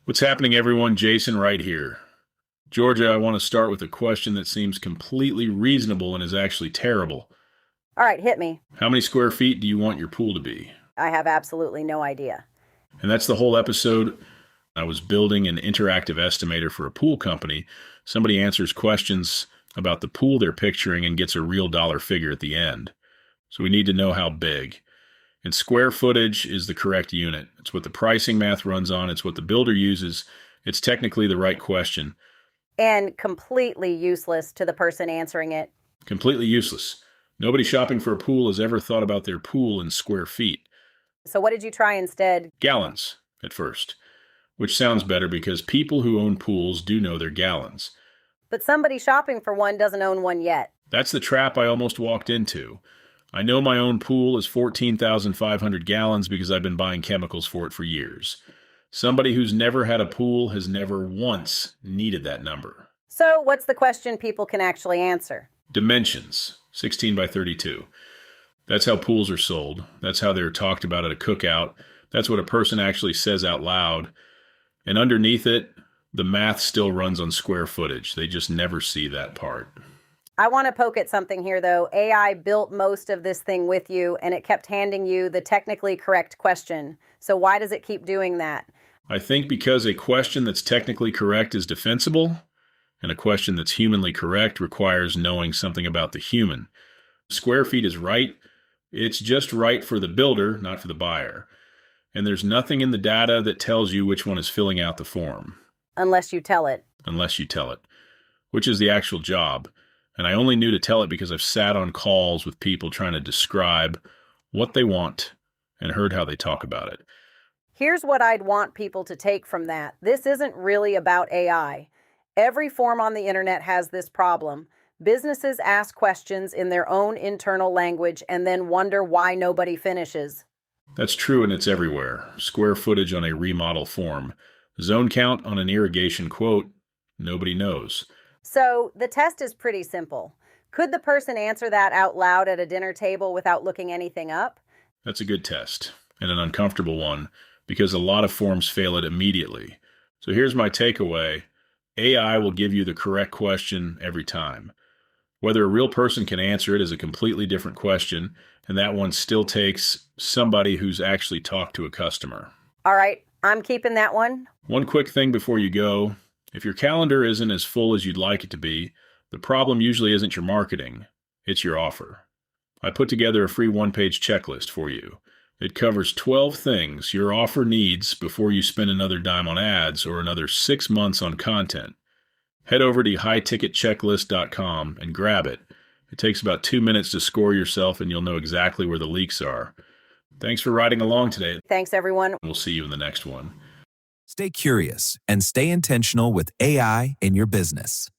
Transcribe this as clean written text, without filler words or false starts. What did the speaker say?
What's happening, everyone? Jason right here. Georgia, I want to start with a question that seems completely reasonable and is actually terrible. All right, hit me. How many square feet do you want your pool to be? I have absolutely no idea. And that's the whole episode. I was building an interactive estimator for a pool company. Somebody answers questions about the pool they're picturing and gets a real dollar figure at the end. So we need to know how big. And square footage is the correct unit. It's what the pricing math runs on. It's what the builder uses. It's technically the right question. And completely useless to the person answering it. Completely useless. Nobody shopping for a pool has ever thought about their pool in square feet. So what did you try instead? Gallons, at first. Which sounds better because people who own pools do know their gallons. But somebody shopping for one doesn't own one yet. That's the trap I almost walked into. I know my own pool is 14,500 gallons because I've been buying chemicals for it for years. Somebody who's never had a pool has never once needed that number. So what's the question people can actually answer? Dimensions, 16 by 32. That's how pools are sold. That's how they're talked about at a cookout. That's what a person actually says out loud. And underneath it, the math still runs on square footage. They just never see that part. I want to poke at something here, though. AI built most of this thing with you, and it kept handing you the technically correct question. So why does it keep doing that? I think because a question that's technically correct is defensible, and a question that's humanly correct requires knowing something about the human. Square feet is right. It's just right for the builder, not for the buyer. And there's nothing in the data that tells you which one is filling out the form. Unless you tell it. Unless you tell it, which is the actual job. And I only knew to tell it because I've sat on calls with people trying to describe what they want and heard how they talk about it. Here's what I'd want people to take from that. This isn't really about AI. Every form on the internet has this problem. Businesses ask questions in their own internal language and then wonder why nobody finishes. That's true, and it's everywhere. Square footage on a remodel form. Zone count on an irrigation quote. Nobody knows. So the test is pretty simple. Could the person answer that out loud at a dinner table without looking anything up? That's a good test, and an uncomfortable one, because a lot of forms fail it immediately. So here's my takeaway. AI will give you the correct question every time. Whether a real person can answer it is a completely different question, and that one still takes somebody who's actually talked to a customer. All right, I'm keeping that one. One quick thing before you go. If your calendar isn't as full as you'd like it to be, the problem usually isn't your marketing, it's your offer. I put together a free one-page checklist for you. It covers 12 things your offer needs before you spend another dime on ads or another 6 months on content. Head over to highticketchecklist.com and grab it. It takes about 2 minutes to score yourself and you'll know exactly where the leaks are. Thanks for riding along today. Thanks, everyone. We'll see you in the next one. Stay curious and stay intentional with AI in your business.